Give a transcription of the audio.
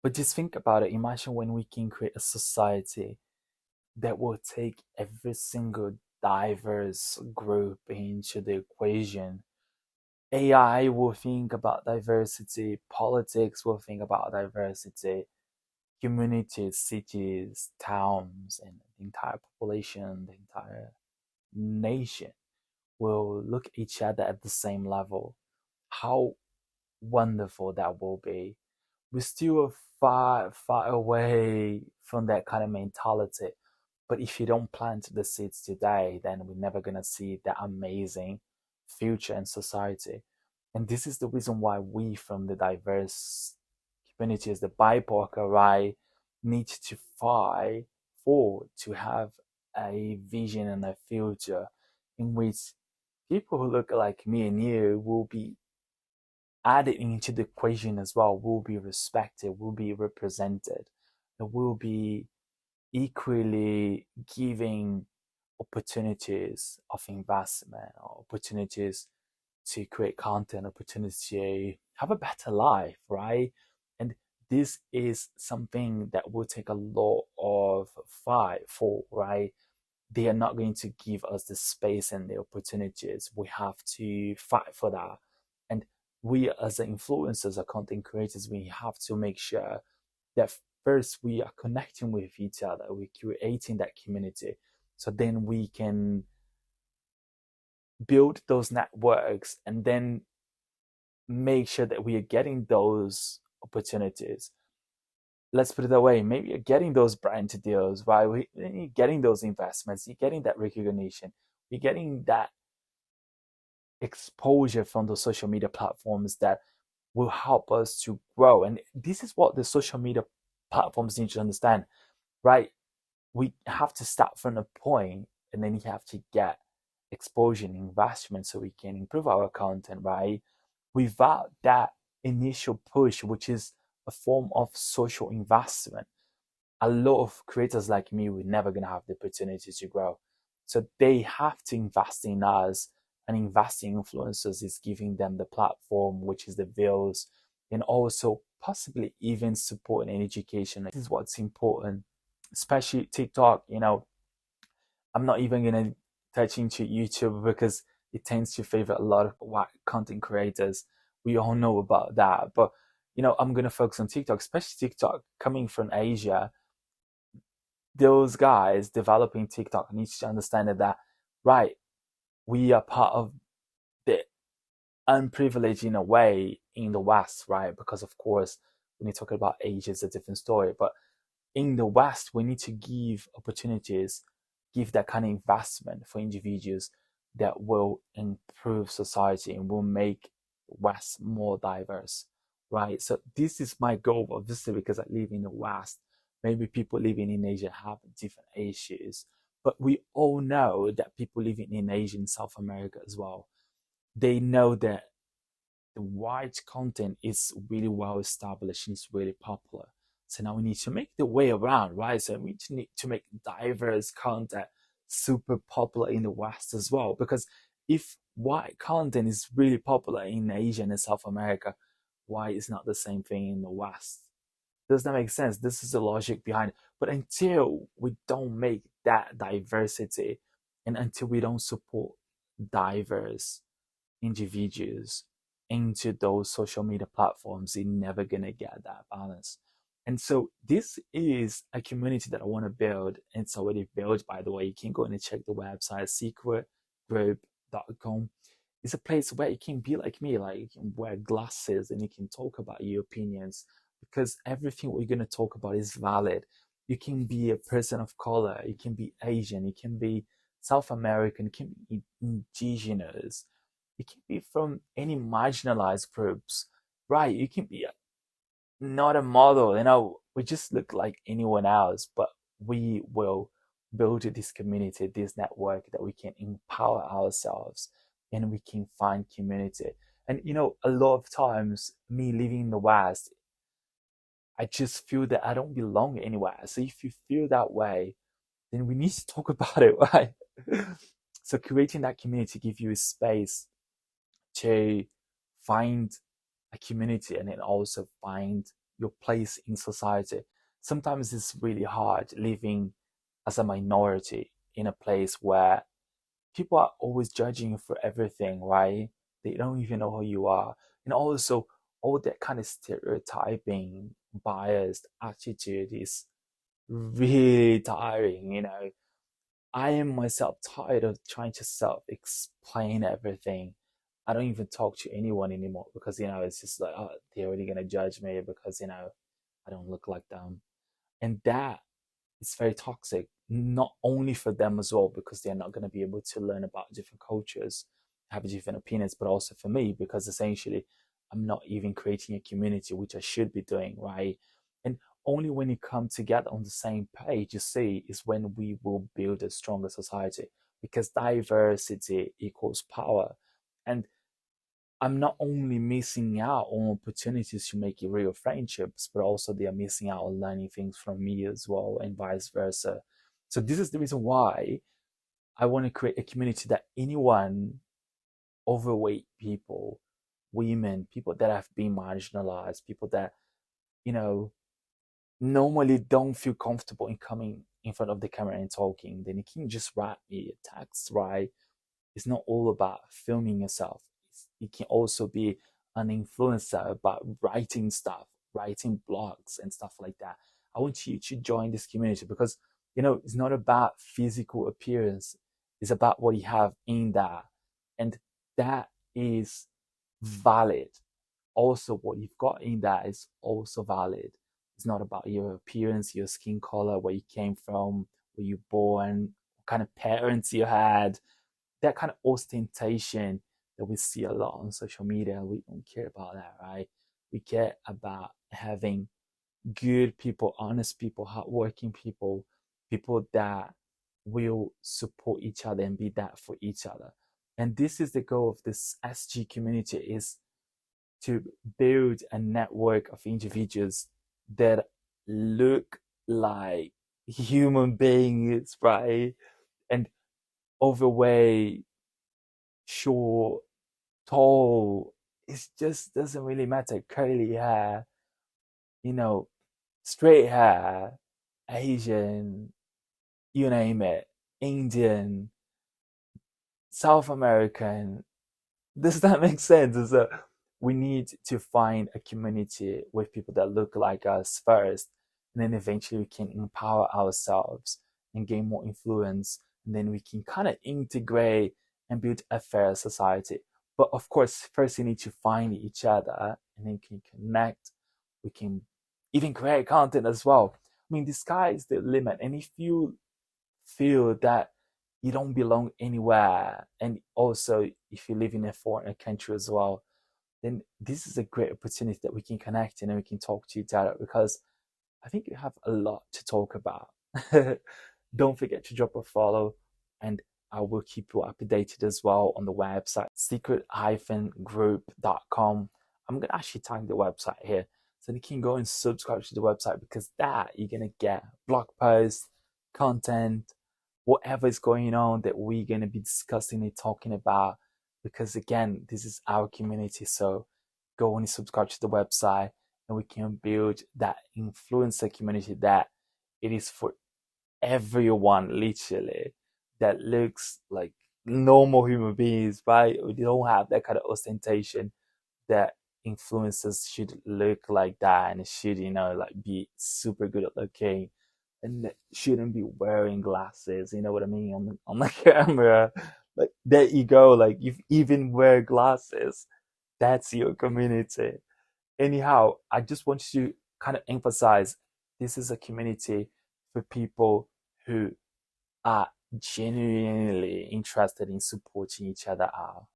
But just think about it. Imagine when we can create a society that will take every single diverse group into the equation. AI will think about diversity, politics will think about diversity, communities, cities, towns, and the entire population, the entire nation will look at each other at the same level. How wonderful that will be. We're still far, far away from that kind of mentality. But if you don't plant the seeds today, then we're never going to see that amazing future in society. And this is the reason why we, from the diverse communities, the BIPOC, right, need to fight for to have a vision and a future in which people who look like me and you will be added into the equation as well, will be respected, will be represented, and will be equally giving opportunities of investment or opportunities to create content, opportunities to have a better life, right? And this is something that will take a lot of fight for, right? They are not going to give us the space and the opportunities. We have to fight for that. And we, as influencers or content creators, we have to make sure that first we are connecting with each other, we're creating that community. So then we can build those networks and then make sure that we are getting those opportunities. Let's put it that way. Maybe you're getting those brand deals, right? You're getting those investments, you're getting that recognition, you're getting that exposure from the social media platforms that will help us to grow. And this is what the social media platforms need to understand, right? We have to start from a point and then you have to get exposure and investment so we can improve our content, right? Without that initial push, which is a form of social investment, a lot of creators like me, we're never going to have the opportunity to grow. So they have to invest in us, and investing in influencers is giving them the platform, which is the views, and also possibly even support and education. This is what's important, especially TikTok. I'm not even going to touch into YouTube because it tends to favor a lot of white content creators. We all know about that. But, I'm going to focus on TikTok, especially TikTok coming from Asia. Those guys developing TikTok needs to understand that, right, we are part of the unprivileged in a way in the West, right? Because of course, when you talk about Asia, it's a different story. But in the West, we need to give opportunities, give that kind of investment for individuals that will improve society and will make West more diverse, right? So this is my goal, obviously, because I live in the West. Maybe people living in Asia have different issues, but we all know that people living in Asia and South America as well, they know that the white content is really well established and it's really popular. So now we need to make the way around, right? So we need to make diverse content super popular in the West as well. Because if white content is really popular in Asia and South America, why is not the same thing in the West? Does that make sense? This is the logic behind it. But until we don't make that diversity and until we don't support diverse individuals into those social media platforms, you're never gonna get that balance. And so this is a community that I want to build. It's already built, by the way. You can go and check the website, secretgroup.com. It's a place where you can be like me, like you can wear glasses and you can talk about your opinions because everything we're going to talk about is valid. You can be a person of color, you can be Asian, you can be South American, you can be indigenous, you can be from any marginalized groups, right? You can be not a model, we just look like anyone else, but we will build this community, this network that we can empower ourselves and we can find community. And a lot of times, me living in the West, I just feel that I don't belong anywhere. So if you feel that way, then we need to talk about it, right? So creating that community give you a space to find a community and then also find your place in society. Sometimes it's really hard living as a minority in a place where people are always judging you for everything, right? They don't even know who you are. And also, all that kind of stereotyping, biased attitude is really tiring. I am myself tired of trying to self explain everything. I don't even talk to anyone anymore because, it's just like, oh, they're already going to judge me because, I don't look like them. And that is very toxic, not only for them as well, because they're not going to be able to learn about different cultures, have different opinions, but also for me, because essentially I'm not even creating a community, which I should be doing, right? And only when you come together on the same page, you see, is when we will build a stronger society, because diversity equals power. And I'm not only missing out on opportunities to make real friendships, but also they are missing out on learning things from me as well, and vice versa. So this is the reason why I want to create a community that anyone, overweight people, women, people that have been marginalized, people that, you know, normally don't feel comfortable in coming in front of the camera and talking, then you can just write me a text, right? It's not all about filming yourself. It can also be an influencer about writing stuff, writing blogs and stuff like that. I want you to join this community because, it's not about physical appearance. It's about what you have in there. And that is valid. Also, what you've got in that is also valid. It's not about your appearance, your skin color, where you came from, where you born, what kind of parents you had, that kind of ostentation that we see a lot on social media. We don't care about that, right? We care about having good people, honest people, hardworking people, people that will support each other and be that for each other. And this is the goal of this SG community, is to build a network of individuals that look like human beings, right? And overweight, short, tall, it just doesn't really matter. Curly hair, you know, straight hair, Asian, you name it, Indian, South American. Does that make sense? So we need to find a community with people that look like us first, and then eventually we can empower ourselves and gain more influence, and then we can kind of integrate and build a fair society. But of course, first you need to find each other, and then you can connect. We can even create content as well. I mean, the sky is the limit, and if you feel that you don't belong anywhere, and also if you live in a foreign country as well, then this is a great opportunity that we can connect and we can talk to each other, because I think we have a lot to talk about. Don't forget to drop a follow, and I will keep you updated as well on the website secret-group.com. I'm gonna actually tag the website here so you can go and subscribe to the website, because that you're gonna get blog posts, content, whatever is going on that we're going to be discussing and talking about, because again, this is our community. So go and subscribe to the website, and we can build that influencer community that it is for everyone, literally, that looks like normal human beings, right? We don't have that kind of ostentation that influencers should look like that, and should, like be super good at looking, and shouldn't be wearing glasses. You know what I mean? On the camera, like there you go. Like you even wear glasses, that's your community. Anyhow, I just want to kind of emphasize, this is a community for people who are genuinely interested in supporting each other out.